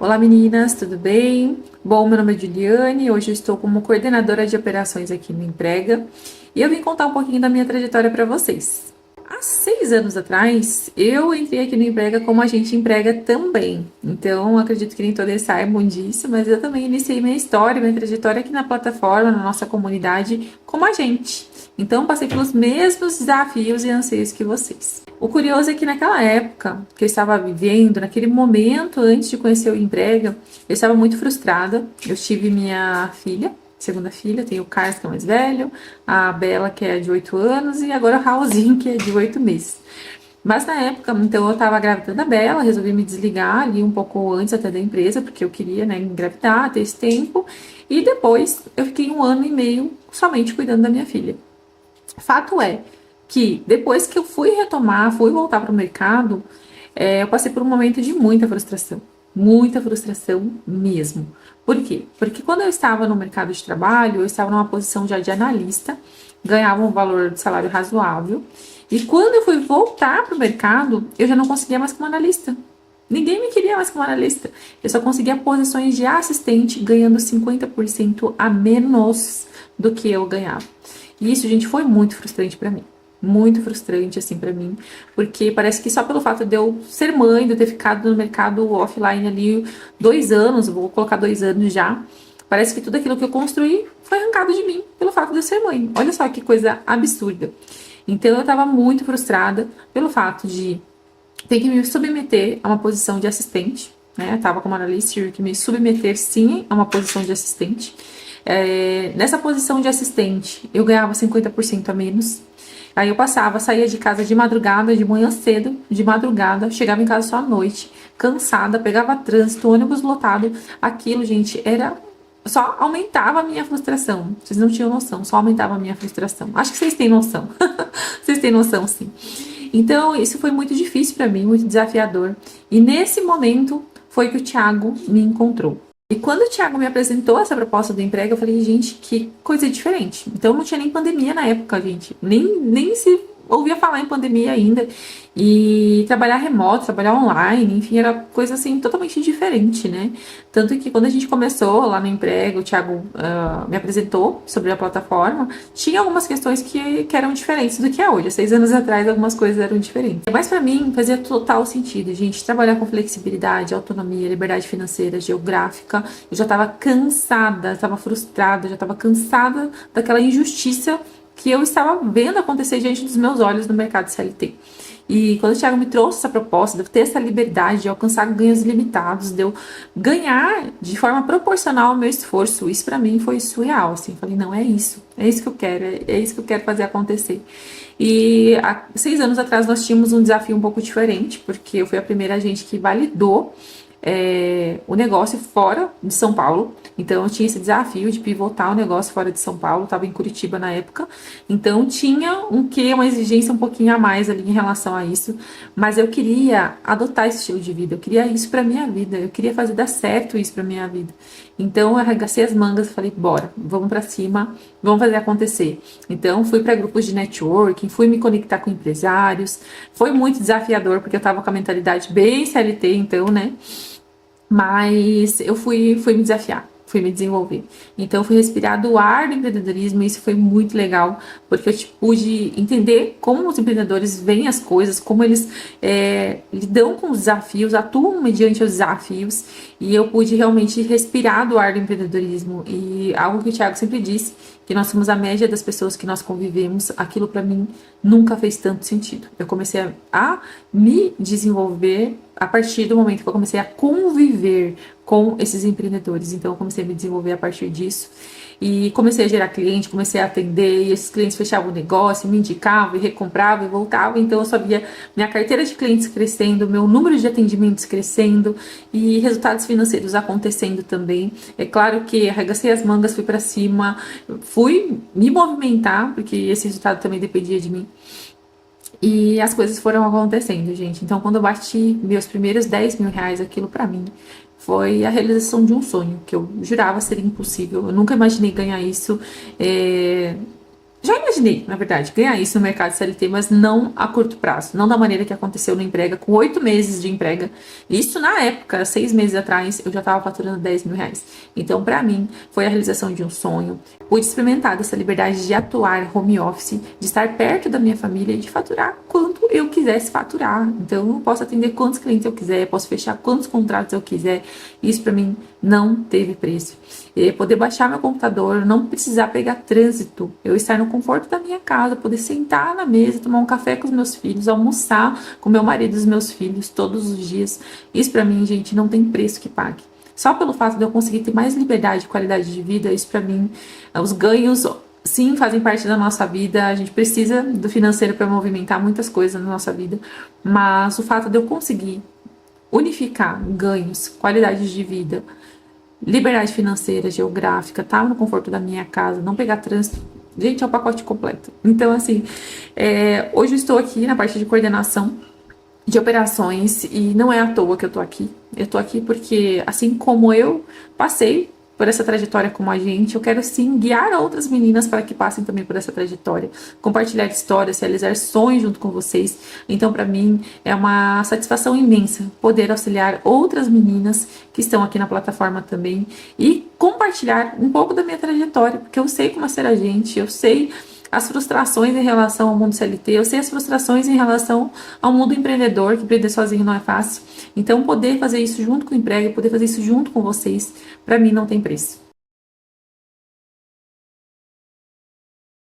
Olá meninas, tudo bem? Bom, meu nome é Juliane, hoje eu estou como coordenadora de operações aqui no Emprega e eu vim contar um pouquinho da minha trajetória para vocês. Há 6 anos atrás, eu entrei aqui no Emprega como agente Emprega também, então acredito que nem todos saibam disso, mas eu também iniciei minha história, minha trajetória aqui na plataforma, na nossa comunidade, como agente. Então, passei pelos mesmos desafios e anseios que vocês. O curioso é que naquela época que eu estava vivendo, naquele momento antes de conhecer o Emprega, eu estava muito frustrada. Eu tive minha filha, segunda filha, tenho o Carlos, que é mais velho, a Bela, que é de 8 anos, e agora o Raulzinho, que é de 8 meses. Mas na época, então eu tava grávida da Bela, resolvi me desligar ali um pouco antes até da empresa, porque eu queria, né, engravidar, ter esse tempo. E depois eu fiquei 1 ano e meio somente cuidando da minha filha. Fato é que depois que eu fui retomar, fui voltar para o mercado, eu passei por um momento de muita frustração mesmo. Por quê? Porque quando eu estava no mercado de trabalho, eu estava numa posição já de analista, ganhava um valor de salário razoável, e quando eu fui voltar para o mercado, eu já não conseguia mais como analista. Ninguém me queria mais como analista. Eu só conseguia posições de assistente ganhando 50% a menos do que eu ganhava. E isso, gente, foi muito frustrante pra mim. Muito frustrante, assim, pra mim. Porque parece que só pelo fato de eu ser mãe, de eu ter ficado no mercado offline ali 2 anos, vou colocar 2 anos já, parece que tudo aquilo que eu construí foi arrancado de mim pelo fato de eu ser mãe. Olha só que coisa absurda. Então eu tava muito frustrada pelo fato de ter que me submeter a uma posição de assistente, né? Eu tava como analista, tive que me submeter sim a uma posição de assistente. Nessa posição de assistente, eu ganhava 50% a menos. Aí eu passava, saía de casa de madrugada, de manhã cedo, de madrugada, chegava em casa só à noite, cansada, pegava trânsito, ônibus lotado. Aquilo, gente, era só aumentava a minha frustração. Vocês não tinham noção, só aumentava a minha frustração. Acho que vocês têm noção. Vocês têm noção, sim. Então, isso foi muito difícil para mim, muito desafiador. E nesse momento foi que o Thiago me encontrou. E quando o Thiago me apresentou essa proposta do emprego, eu falei, gente, que coisa diferente. Então não tinha nem pandemia na época, gente. Nem se ouvia falar em pandemia ainda. E trabalhar remoto, trabalhar online, enfim, era coisa assim totalmente diferente, né? Tanto que quando a gente começou lá no emprego, o Thiago me apresentou sobre a plataforma, tinha algumas questões que eram diferentes do que é hoje. Há 6 anos atrás, algumas coisas eram diferentes. Mas para mim, fazia total sentido, gente, trabalhar com flexibilidade, autonomia, liberdade financeira, geográfica. Eu já estava cansada, estava frustrada, já estava cansada daquela injustiça que eu estava vendo acontecer diante dos meus olhos no mercado CLT. E quando o Thiago me trouxe essa proposta de eu ter essa liberdade de alcançar ganhos ilimitados, de eu ganhar de forma proporcional ao meu esforço, isso para mim foi surreal, assim. Eu falei, não, é isso que eu quero, é isso que eu quero fazer acontecer. E há 6 anos atrás nós tínhamos um desafio um pouco diferente, porque eu fui a primeira agente que validou o negócio fora de São Paulo. Então eu tinha esse desafio de pivotar o negócio fora de São Paulo, estava em Curitiba na época. Então tinha uma exigência um pouquinho a mais ali em relação a isso, mas eu queria adotar esse estilo de vida, eu queria isso para minha vida, eu queria fazer dar certo isso para minha vida. Então eu arregacei as mangas e falei, bora, vamos para cima, vamos fazer acontecer. Então fui para grupos de networking, fui me conectar com empresários. Foi muito desafiador porque eu estava com a mentalidade bem CLT, então, né? Mas eu fui me desafiar, fui me desenvolver. Então, eu fui respirar do ar do empreendedorismo e isso foi muito legal, porque eu pude entender como os empreendedores veem as coisas, como eles lidam com os desafios, atuam mediante os desafios, e eu pude realmente respirar do ar do empreendedorismo. E algo que o Thiago sempre disse, que nós somos a média das pessoas que nós convivemos, aquilo para mim nunca fez tanto sentido. Eu comecei a me desenvolver a partir do momento que eu comecei a conviver com esses empreendedores. Então, eu comecei a me desenvolver a partir disso. E comecei a gerar cliente, comecei a atender, e esses clientes fechavam o negócio, me indicavam e recompravam e voltavam. Então, eu só via minha carteira de clientes crescendo, meu número de atendimentos crescendo e resultados financeiros acontecendo também. É claro que arregacei as mangas, fui para cima, fui me movimentar, porque esse resultado também dependia de mim. E as coisas foram acontecendo, gente. Então, quando eu bati meus primeiros 10 mil reais, aquilo pra mim foi a realização de um sonho, que eu jurava ser impossível. Eu nunca imaginei ganhar isso. Já imaginei, na verdade, ganhar isso no mercado CLT, mas não a curto prazo, não da maneira que aconteceu no Emprega, com 8 meses de Emprega. Isso na época, 6 meses atrás, eu já estava faturando 10 mil reais. Então, para mim, foi a realização de um sonho. Pude experimentar dessa liberdade de atuar home office, de estar perto da minha família e de faturar quanto eu quisesse faturar. Então, eu posso atender quantos clientes eu quiser, posso fechar quantos contratos eu quiser. Isso para mim não teve preço. E poder baixar meu computador, não precisar pegar trânsito, eu estar no conforto da minha casa, poder sentar na mesa, tomar um café com os meus filhos, almoçar com meu marido e os meus filhos todos os dias. Isso para mim, gente, não tem preço que pague. Só pelo fato de eu conseguir ter mais liberdade e qualidade de vida, isso para mim, os ganhos, sim, fazem parte da nossa vida. A gente precisa do financeiro para movimentar muitas coisas na nossa vida, mas o fato de eu conseguir unificar ganhos, qualidade de vida, liberdade financeira, geográfica, estar no conforto da minha casa, não pegar trânsito, gente, é o pacote completo. Então, assim, hoje eu estou aqui na parte de coordenação de operações e não é à toa que eu tô aqui. Eu tô aqui porque, assim como eu passei por essa trajetória como agente, eu quero sim guiar outras meninas para que passem também por essa trajetória, compartilhar histórias, realizar sonhos junto com vocês. Então, para mim, é uma satisfação imensa poder auxiliar outras meninas que estão aqui na plataforma também e compartilhar um pouco da minha trajetória, porque eu sei como é ser agente, eu sei as frustrações em relação ao mundo CLT, eu sei as frustrações em relação ao mundo empreendedor, que empreender sozinho não é fácil. Então, poder fazer isso junto com o emprego, poder fazer isso junto com vocês, para mim não tem preço.